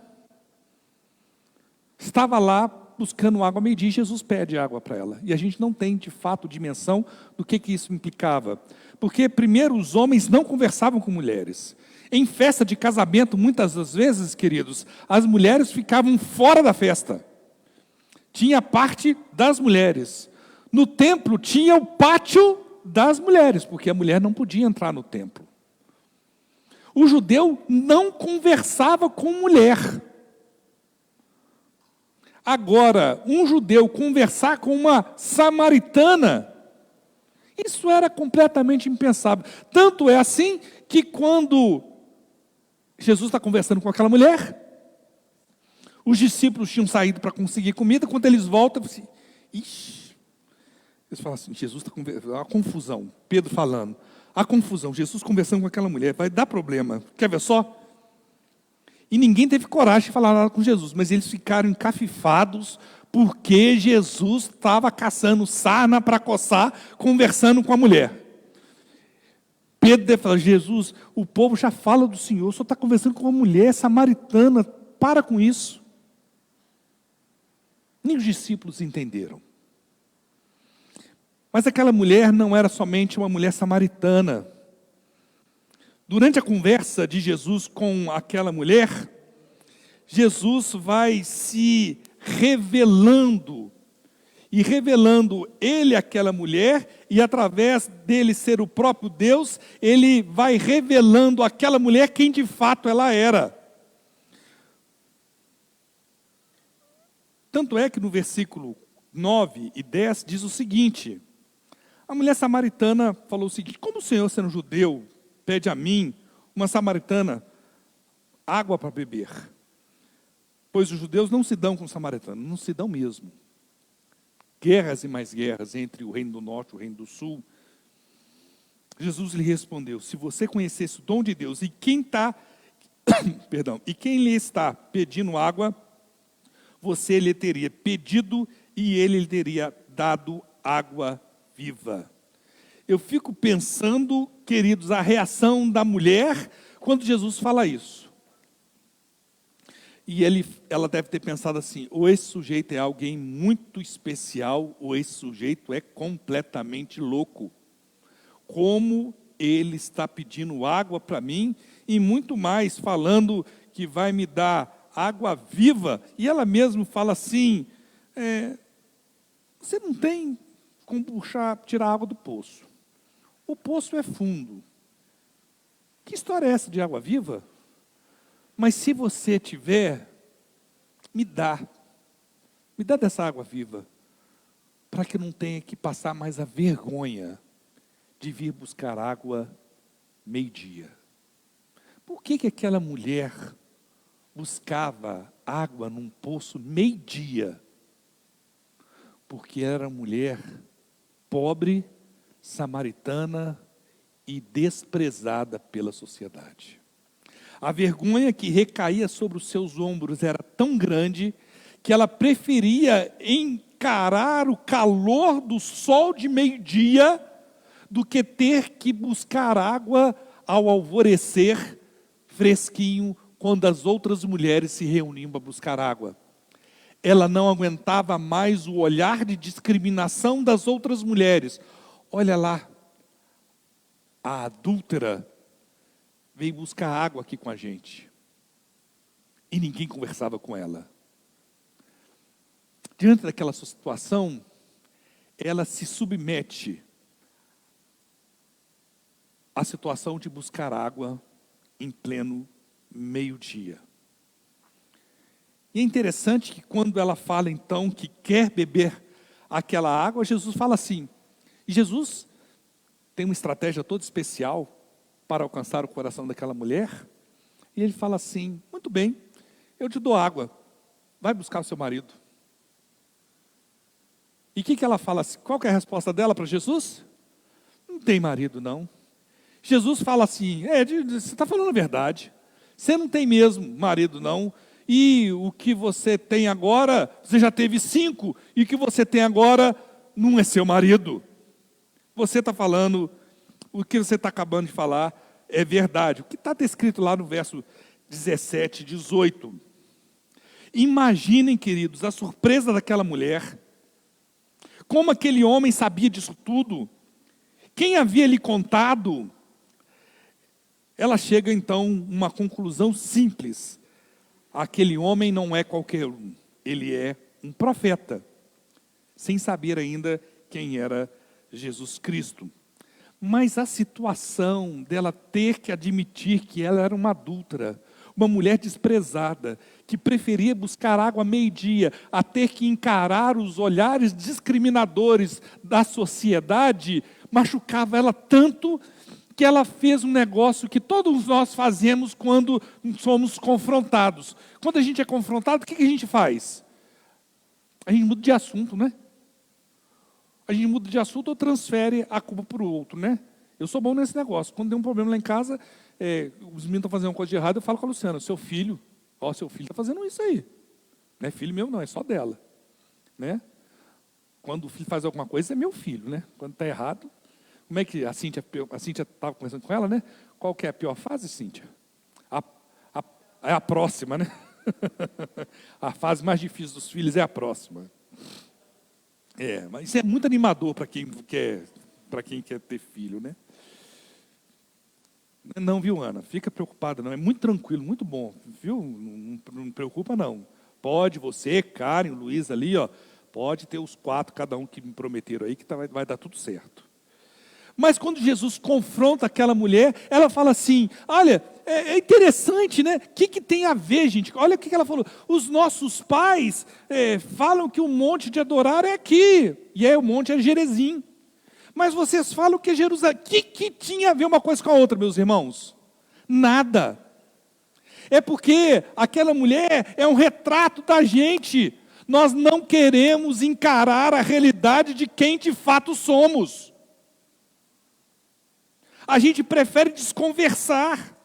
Speaker 2: estava lá buscando água ao meio-dia e Jesus pede água para ela. E a gente não tem, de fato, dimensão do que isso implicava. Porque, primeiro, os homens não conversavam com mulheres. Em festa de casamento, muitas das vezes, queridos, as mulheres ficavam fora da festa. Tinha a parte das mulheres. No templo tinha o pátio das mulheres, porque a mulher não podia entrar no templo. O judeu não conversava com mulher. Agora, um judeu conversar com uma samaritana, isso era completamente impensável. Tanto é assim que quando Jesus está conversando com aquela mulher, os discípulos tinham saído para conseguir comida, quando eles voltam, assim, ixi, eles falam assim, Jesus está conversando, a confusão, Pedro falando, a confusão, Jesus conversando com aquela mulher, vai dar problema, quer ver só? E ninguém teve coragem de falar nada com Jesus, mas eles ficaram encafifados, porque Jesus estava caçando sarna para coçar, conversando com a mulher. Pedro deve falar, Jesus, o povo já fala do Senhor, só está conversando com uma mulher samaritana, para com isso. Nem os discípulos entenderam. Mas aquela mulher não era somente uma mulher samaritana. Durante a conversa de Jesus com aquela mulher, Jesus vai se revelando, e revelando ele àquela mulher, e através dele ser o próprio Deus, ele vai revelando àquela mulher quem de fato ela era. Tanto é que no versículo 9 e 10 diz o seguinte, a mulher samaritana falou o seguinte, como o Senhor, sendo judeu, pede a mim, uma samaritana, água para beber? Pois os judeus não se dão com os samaritanos, não se dão mesmo. Guerras e mais guerras entre o reino do norte e o reino do sul. Jesus lhe respondeu, se você conhecesse o dom de Deus e quem lhe está pedindo água, você lhe teria pedido e ele lhe teria dado água viva. Eu fico pensando, queridos, a reação da mulher quando Jesus fala isso. E ela deve ter pensado assim, ou esse sujeito é alguém muito especial, ou esse sujeito é completamente louco. Como ele está pedindo água para mim, e muito mais, falando que vai me dar água viva, e ela mesma fala assim, você não tem como tirar água do poço. O poço é fundo, que história é essa de água viva? Mas se você tiver, me dá dessa água viva, para que eu não tenha que passar mais a vergonha de vir buscar água meio-dia. Por que aquela mulher buscava água num poço meio-dia? Porque era mulher pobre, samaritana e desprezada pela sociedade. A vergonha que recaía sobre os seus ombros era tão grande que ela preferia encarar o calor do sol de meio-dia do que ter que buscar água ao alvorecer, fresquinho, quando as outras mulheres se reuniam para buscar água. Ela não aguentava mais o olhar de discriminação das outras mulheres. Olha lá, a adúltera veio buscar água aqui com a gente. E ninguém conversava com ela. Diante daquela situação, ela se submete à situação de buscar água em pleno meio-dia. E é interessante que quando ela fala então que quer beber aquela água, Jesus fala assim. E Jesus tem uma estratégia toda especial para alcançar o coração daquela mulher. E ele fala assim: muito bem, eu te dou água, vai buscar o seu marido. E o que ela fala assim? Qual que é a resposta dela para Jesus? Não tem marido não. Jesus fala assim: você está falando a verdade, você não tem mesmo marido não. E o que você tem agora, você já teve 5, e o que você tem agora não é seu marido. Você está falando, o que você está acabando de falar é verdade. O que está descrito lá no verso 17, 18. Imaginem, queridos, a surpresa daquela mulher. Como aquele homem sabia disso tudo? Quem havia lhe contado? Ela chega então a uma conclusão simples. Aquele homem não é qualquer um, ele é um profeta, sem saber ainda quem era Jesus Cristo. Mas a situação dela ter que admitir que ela era uma adúltera, uma mulher desprezada, que preferia buscar água meio-dia, a ter que encarar os olhares discriminadores da sociedade, machucava ela tanto que ela fez um negócio que todos nós fazemos quando somos confrontados. Quando a gente é confrontado, o que a gente faz? A gente muda de assunto, né? A gente muda de assunto ou transfere a culpa para o outro, né? Eu sou bom nesse negócio. Quando tem um problema lá em casa, os meninos estão fazendo uma coisa de errado, eu falo com a Luciana: seu filho está fazendo isso aí. Não é filho meu não, é só dela. Né? Quando o filho faz alguma coisa, é meu filho, né? Quando está errado. Como é que a Cíntia estava conversando com ela, né? Qual que é a pior fase, Cíntia? É a próxima, né? A fase mais difícil dos filhos é a próxima. Mas isso é muito animador para quem quer ter filho, né? Não, viu, Ana? Fica preocupada, não. É muito tranquilo, muito bom, viu? Não preocupa, não. Pode você, Karen, Luiz ali, ó. Pode ter os 4, cada um que me prometeram aí, que vai dar tudo certo. Mas quando Jesus confronta aquela mulher, ela fala assim: olha, é interessante, né? O que tem a ver, gente? Olha o que ela falou. Os nossos pais falam que o monte de adorar é aqui, e o monte é Gerezim. Mas vocês falam que é Jerusalém. O que tinha a ver uma coisa com a outra, meus irmãos? Nada. É porque aquela mulher é um retrato da gente. Nós não queremos encarar a realidade de quem de fato somos. A gente prefere desconversar.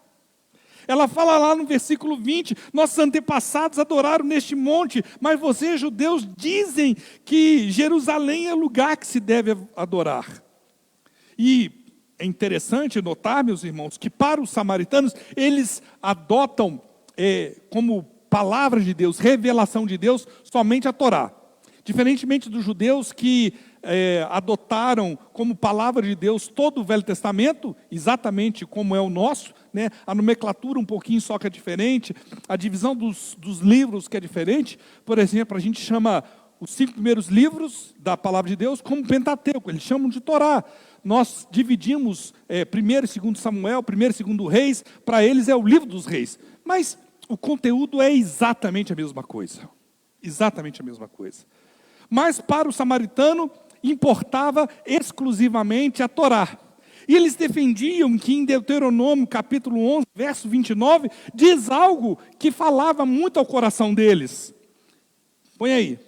Speaker 2: Ela fala lá no versículo 20, nossos antepassados adoraram neste monte, mas vocês, judeus, dizem que Jerusalém é o lugar que se deve adorar. E é interessante notar, meus irmãos, que para os samaritanos, eles adotam como palavra de Deus, revelação de Deus, somente a Torá. Diferentemente dos judeus que adotaram como palavra de Deus todo o Velho Testamento, exatamente como é o nosso, né? A nomenclatura um pouquinho só que é diferente, a divisão dos livros que é diferente. Por exemplo, a gente chama os 5 primeiros livros da palavra de Deus como Pentateuco, eles chamam de Torá. Nós dividimos 1º e 2º Samuel, 1º e 2º Reis, para eles é o livro dos reis. Mas o conteúdo é exatamente a mesma coisa. Exatamente a mesma coisa. Mas para o samaritano importava exclusivamente a Torá. E eles defendiam que em Deuteronômio capítulo 11, verso 29, diz algo que falava muito ao coração deles. Põe aí.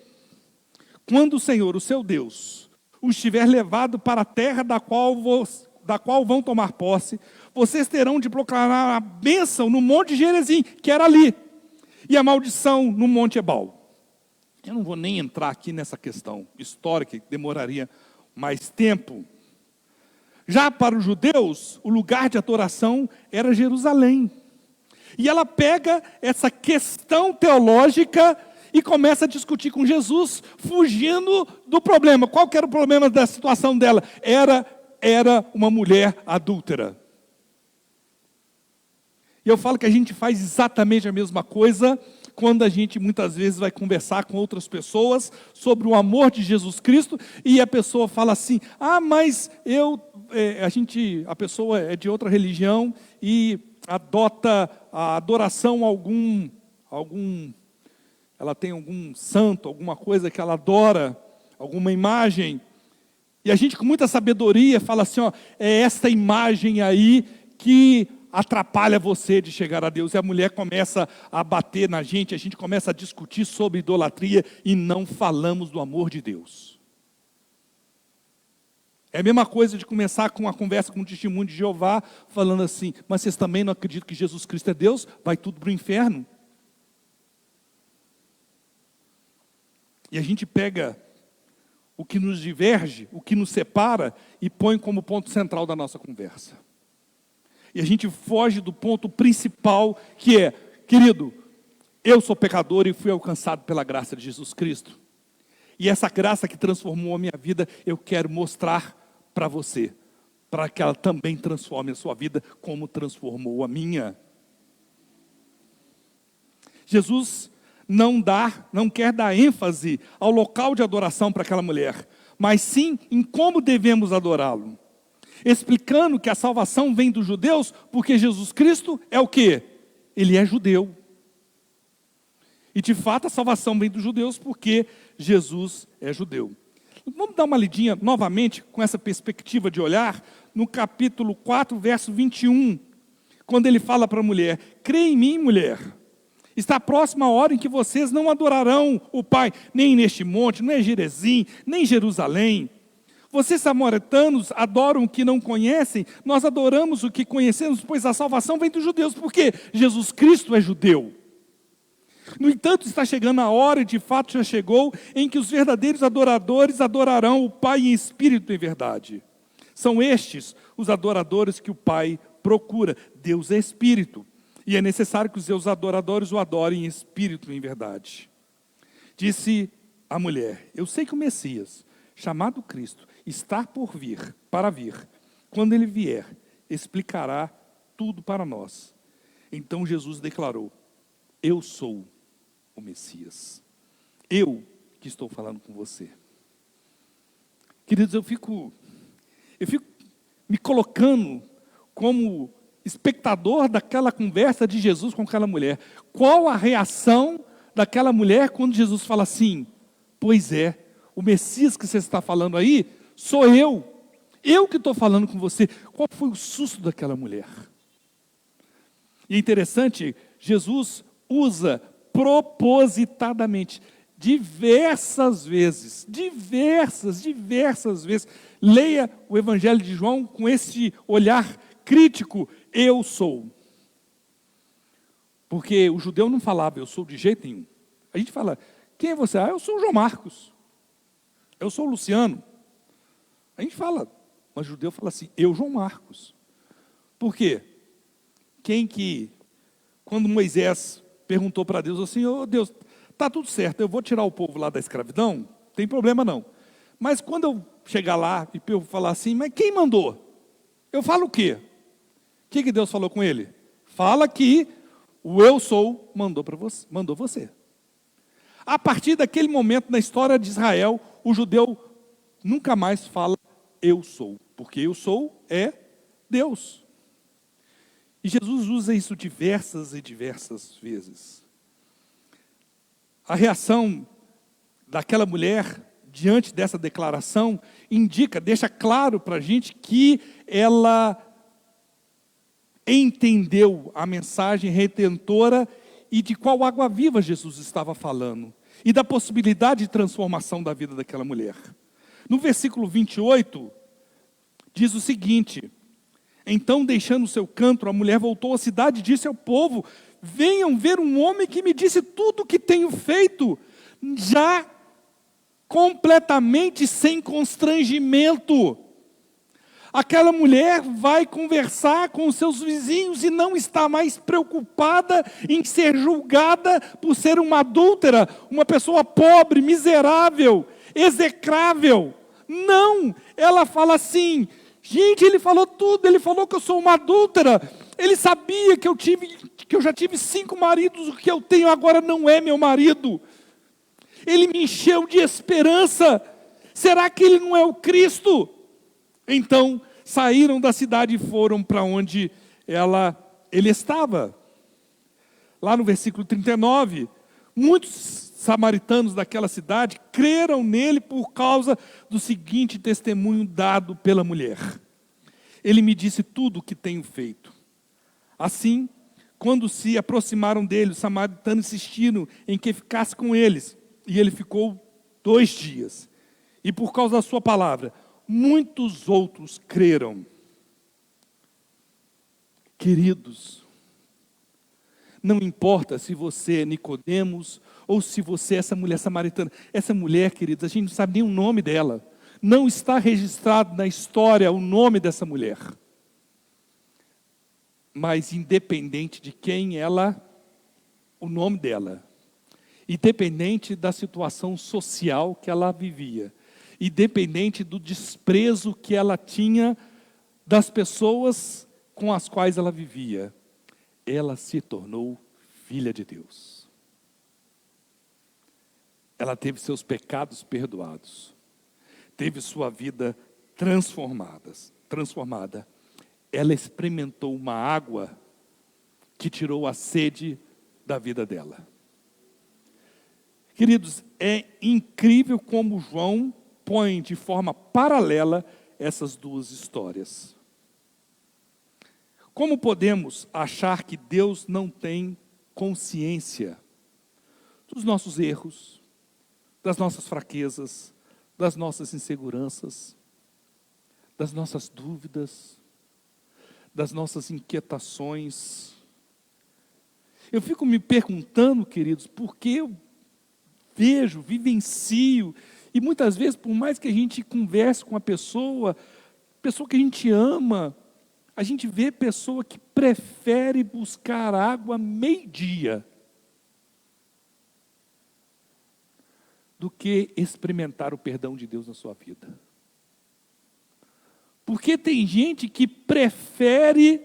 Speaker 2: Quando o Senhor, o seu Deus, os tiver levado para a terra da qual vão tomar posse, vocês terão de proclamar a bênção no monte Gerizim, que era ali, e a maldição no monte Ebal. Eu não vou nem entrar aqui nessa questão histórica, que demoraria mais tempo. Já para os judeus, o lugar de adoração era Jerusalém. E ela pega essa questão teológica e começa a discutir com Jesus, fugindo do problema. Qual que era o problema da situação dela? Era uma mulher adúltera. E eu falo que a gente faz exatamente a mesma coisa quando a gente muitas vezes vai conversar com outras pessoas sobre o amor de Jesus Cristo e a pessoa fala assim: mas a pessoa é de outra religião e adota a adoração a ela tem algum santo, alguma coisa que ela adora, alguma imagem. E a gente com muita sabedoria fala assim, é essa imagem aí que atrapalha você de chegar a Deus. E a mulher começa a bater na gente, a gente começa a discutir sobre idolatria e não falamos do amor de Deus. É a mesma coisa de começar com uma conversa com o testemunho de Jeová, falando assim, mas vocês também não acreditam que Jesus Cristo é Deus? Vai tudo para o inferno. E a gente pega o que nos diverge, o que nos separa, e põe como ponto central da nossa conversa. E a gente foge do ponto principal, que é, querido, eu sou pecador e fui alcançado pela graça de Jesus Cristo. E essa graça que transformou a minha vida, eu quero mostrar para você, para que ela também transforme a sua vida, como transformou a minha. Jesus não quer dar ênfase ao local de adoração para aquela mulher, mas sim em como devemos adorá-lo. Explicando que a salvação vem dos judeus, porque Jesus Cristo é o quê? Ele é judeu. E de fato a salvação vem dos judeus, porque Jesus é judeu. Vamos dar uma lidinha novamente, com essa perspectiva de olhar, no capítulo 4, verso 21, quando ele fala para a mulher: crê em mim, mulher. Está próxima a hora em que vocês não adorarão o Pai, nem neste monte, nem em Gerizim, nem em Jerusalém. Vocês samaritanos adoram o que não conhecem, nós adoramos o que conhecemos, pois a salvação vem dos judeus, porque Jesus Cristo é judeu. No entanto, está chegando a hora, e de fato já chegou, em que os verdadeiros adoradores adorarão o Pai em espírito e em verdade. São estes os adoradores que o Pai procura. Deus é espírito. E é necessário que os seus adoradores o adorem em espírito e em verdade. Disse a mulher: eu sei que o Messias, chamado Cristo, está para vir. Quando ele vier, explicará tudo para nós. Então Jesus declarou: eu sou o Messias. Eu que estou falando com você. Queridos, eu fico me colocando como espectador daquela conversa de Jesus com aquela mulher. Qual a reação daquela mulher quando Jesus fala assim: pois é, o Messias que você está falando aí, sou eu que estou falando com você. Qual foi o susto daquela mulher? E é interessante, Jesus usa propositadamente, diversas vezes, leia o Evangelho de João com esse olhar crítico: eu sou. Porque o judeu não falava eu sou de jeito nenhum. A gente fala: quem é você? Eu sou o João Marcos. Eu sou o Luciano. A gente fala, mas o judeu fala assim: eu, João Marcos. Por quê? Quando Moisés perguntou para Deus assim: ô Deus, está tudo certo, eu vou tirar o povo lá da escravidão, não tem problema não. Mas quando eu chegar lá e eu falar assim: mas quem mandou? Eu falo o quê? O que Deus falou com ele? Fala que o eu sou mandou você. A partir daquele momento na história de Israel, o judeu nunca mais fala eu sou, porque eu sou é Deus. E Jesus usa isso diversas e diversas vezes. A reação daquela mulher diante dessa declaração indica, deixa claro para a gente que ela entendeu a mensagem redentora e de qual água viva Jesus estava falando, e da possibilidade de transformação da vida daquela mulher. No versículo 28, diz o seguinte: então, deixando o seu canto, a mulher voltou à cidade e disse ao povo: venham ver um homem que me disse tudo o que tenho feito, já completamente sem constrangimento. Aquela mulher vai conversar com os seus vizinhos e não está mais preocupada em ser julgada por ser uma adúltera, uma pessoa pobre, miserável, execrável. Não, ela fala assim: gente, ele falou tudo, ele falou que eu sou uma adúltera, ele sabia que eu já tive 5 maridos, o que eu tenho agora não é meu marido. Ele me encheu de esperança. Será que ele não é o Cristo? Então, saíram da cidade e foram para onde ele estava. Lá no versículo 39, muitos samaritanos daquela cidade creram nele por causa do seguinte testemunho dado pela mulher: ele me disse tudo o que tenho feito. Assim, quando se aproximaram dele, os samaritanos insistiram em que ficasse com eles, e ele ficou 2 dias. E por causa da sua palavra, muitos outros creram. Queridos, não importa se você é Nicodemos ou se você é essa mulher samaritana. Essa mulher, queridos, a gente não sabe nem o nome dela. Não está registrado na história o nome dessa mulher. Mas independente de quem o nome dela, independente da situação social que ela vivia, independente do desprezo que ela tinha das pessoas com as quais ela vivia, ela se tornou filha de Deus. Ela teve seus pecados perdoados, teve sua vida transformada. Ela experimentou uma água que tirou a sede da vida dela. Queridos, é incrível como João põe de forma paralela essas 2 histórias. Como podemos achar que Deus não tem consciência dos nossos erros, das nossas fraquezas, das nossas inseguranças, das nossas dúvidas, das nossas inquietações? Eu fico me perguntando, queridos, por que eu vejo, vivencio, e muitas vezes, por mais que a gente converse com a pessoa que a gente ama, a gente vê pessoa que prefere buscar água meio-dia do que experimentar o perdão de Deus na sua vida. Porque tem gente que prefere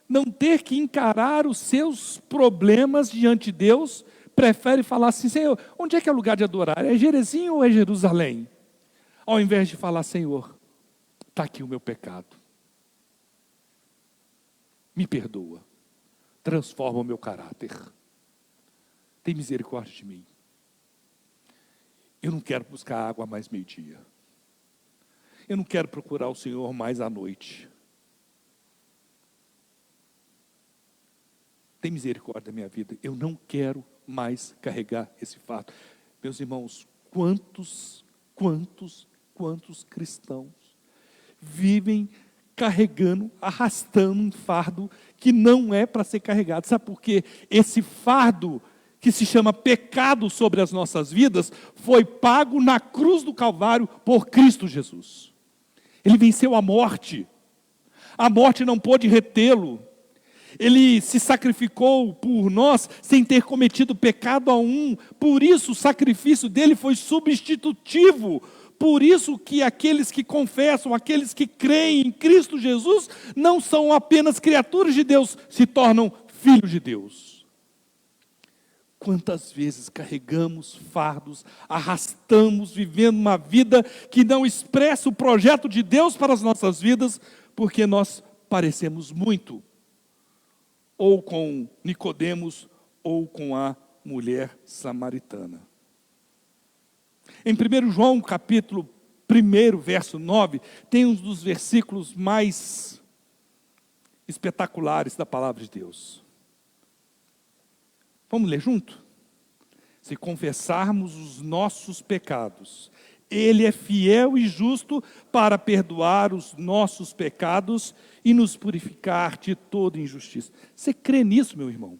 Speaker 2: não ter que encarar os seus problemas diante de Deus, prefere falar assim: Senhor, onde é que é o lugar de adorar? É Gerezim ou é Jerusalém? Ao invés de falar: Senhor, está aqui o meu pecado. Me perdoa. Transforma o meu caráter. Tem misericórdia de mim. Eu não quero buscar água mais meio-dia. Eu não quero procurar o Senhor mais à noite. Tem misericórdia da minha vida. Eu não quero mais carregar esse fardo. Meus irmãos, quantos cristãos vivem carregando, arrastando um fardo que não é para ser carregado? Sabe por quê? Esse fardo que se chama pecado sobre as nossas vidas foi pago na cruz do Calvário por Cristo Jesus. Ele venceu a morte não pôde retê-lo. Ele se sacrificou por nós sem ter cometido pecado algum. Por isso o sacrifício dele foi substitutivo. Por isso que aqueles que confessam, aqueles que creem em Cristo Jesus, não são apenas criaturas de Deus, se tornam filhos de Deus. Quantas vezes carregamos fardos, arrastamos, vivendo uma vida que não expressa o projeto de Deus para as nossas vidas, porque nós parecemos muito, ou com Nicodemos, ou com a mulher samaritana. Em 1 João, capítulo 1, verso 9, tem um dos versículos mais espetaculares da palavra de Deus. Vamos ler junto? Se confessarmos os nossos pecados, Ele é fiel e justo para perdoar os nossos pecados e nos purificar de toda injustiça. Você crê nisso, meu irmão?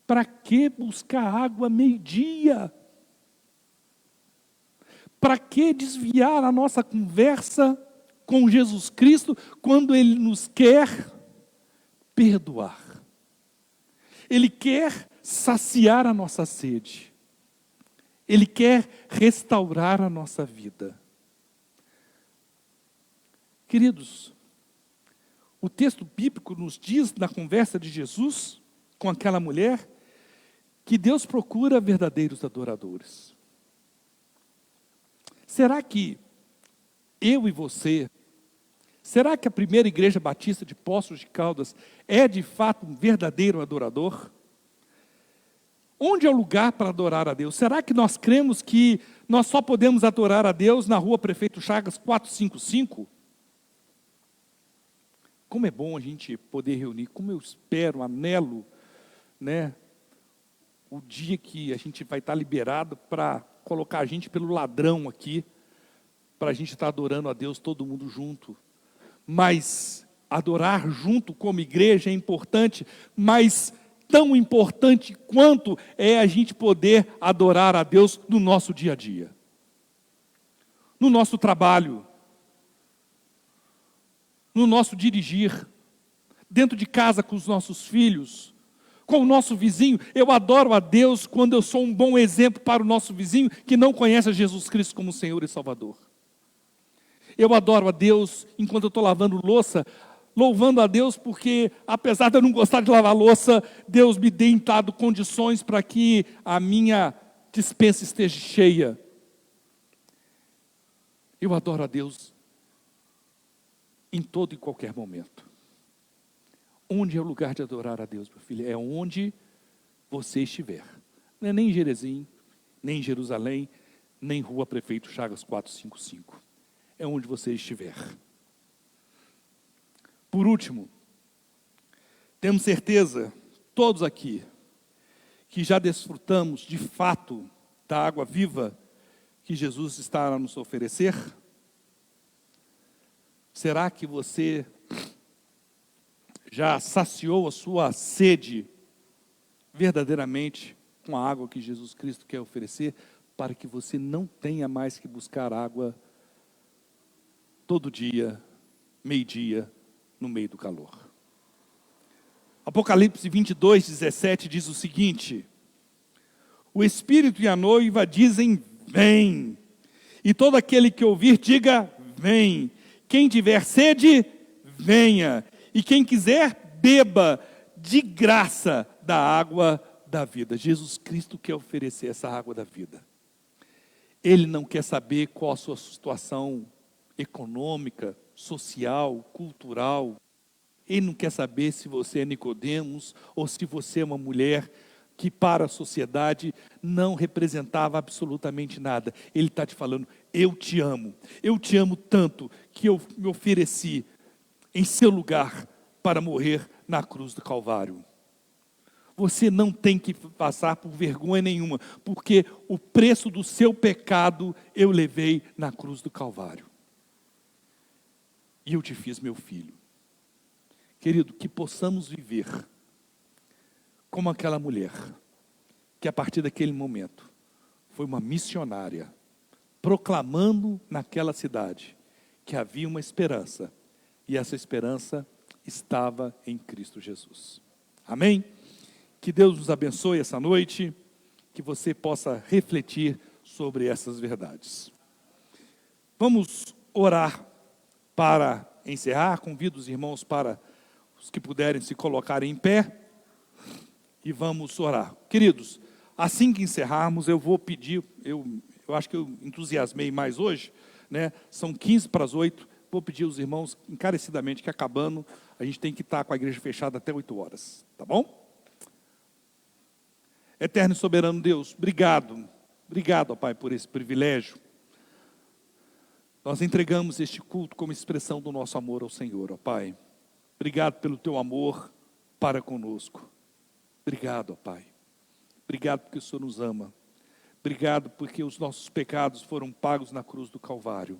Speaker 2: Para que buscar água meio-dia? Para que desviar a nossa conversa com Jesus Cristo quando Ele nos quer perdoar? Ele quer saciar a nossa sede. Ele quer restaurar a nossa vida. Queridos, o texto bíblico nos diz, na conversa de Jesus com aquela mulher, que Deus procura verdadeiros adoradores. Será que eu e você, será que a primeira igreja batista de Poços de Caldas é de fato um verdadeiro adorador? Onde é o lugar para adorar a Deus? Será que nós cremos que nós só podemos adorar a Deus na rua Prefeito Chagas 455? Como é bom a gente poder reunir, como eu espero, anelo, né? O dia que a gente vai estar liberado para colocar a gente pelo ladrão aqui, para a gente estar adorando a Deus todo mundo junto. Mas adorar junto como igreja é importante, mas tão importante quanto é a gente poder adorar a Deus no nosso dia a dia. No nosso trabalho, no nosso dirigir, dentro de casa com os nossos filhos, com o nosso vizinho. Eu adoro a Deus quando eu sou um bom exemplo para o nosso vizinho que não conhece a Jesus Cristo como Senhor e Salvador. Eu adoro a Deus enquanto eu estou lavando louça, louvando a Deus porque, apesar de eu não gostar de lavar louça, Deus me tem dado condições para que a minha despensa esteja cheia. Eu adoro a Deus em todo e qualquer momento. Onde é o lugar de adorar a Deus, meu filho? É onde você estiver. Não é nem em Jerezim, nem em Jerusalém, nem Rua Prefeito Chagas 455. É onde você estiver. Por último, temos certeza, todos aqui, que já desfrutamos de fato da água viva que Jesus está a nos oferecer? Será que você já saciou a sua sede verdadeiramente com a água que Jesus Cristo quer oferecer, para que você não tenha mais que buscar água todo dia, meio-dia, no meio do calor? Apocalipse 22, 17 diz o seguinte: o Espírito e a noiva dizem, vem. E todo aquele que ouvir, diga, vem. Quem tiver sede, venha. E quem quiser, beba de graça da água da vida. Jesus Cristo quer oferecer essa água da vida. Ele não quer saber qual a sua situação econômica, social, cultural. Ele não quer saber se você é Nicodemos ou se você é uma mulher que para a sociedade não representava absolutamente nada. Ele está te falando, eu te amo tanto que eu me ofereci em seu lugar para morrer na cruz do Calvário. Você não tem que passar por vergonha nenhuma, porque o preço do seu pecado eu levei na cruz do Calvário. E eu te fiz meu filho. Querido, que possamos viver como aquela mulher, que a partir daquele momento foi uma missionária, proclamando naquela cidade que havia uma esperança, e essa esperança estava em Cristo Jesus. Amém? Que Deus nos abençoe essa noite, que você possa refletir sobre essas verdades. Vamos orar para encerrar. Convido os irmãos para os que puderem se colocarem em pé. e vamos orar. Queridos, assim que encerrarmos, eu vou pedir, eu acho que eu entusiasmei mais hoje, né? São 15 para as 8, vou pedir aos irmãos encarecidamente que acabando, a gente tem que estar com a igreja fechada até 8 horas, tá bom? Eterno e soberano Deus, obrigado, ó Pai, por esse privilégio. Nós entregamos este culto como expressão do nosso amor ao Senhor, ó Pai. Obrigado pelo teu amor para conosco. Obrigado, ó Pai. Obrigado porque o Senhor nos ama. Obrigado porque os nossos pecados foram pagos na cruz do Calvário.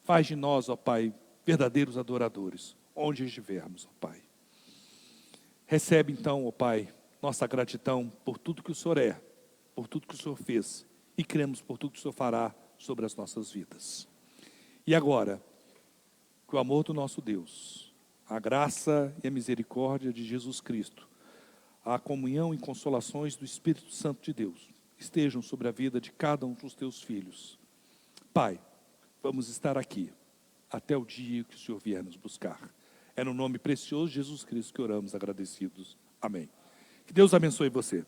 Speaker 2: Faz de nós, ó Pai, verdadeiros adoradores, onde estivermos, ó Pai. Recebe então, ó Pai, nossa gratidão por tudo que o Senhor é, por tudo que o Senhor fez, e cremos por tudo que o Senhor fará sobre as nossas vidas. E agora, que o amor do nosso Deus, a graça e a misericórdia de Jesus Cristo, a comunhão e consolações do Espírito Santo de Deus, estejam sobre a vida de cada um dos teus filhos. Pai, vamos estar aqui, até o dia que o Senhor vier nos buscar. É no nome precioso de Jesus Cristo que oramos agradecidos. Amém. Que Deus abençoe você.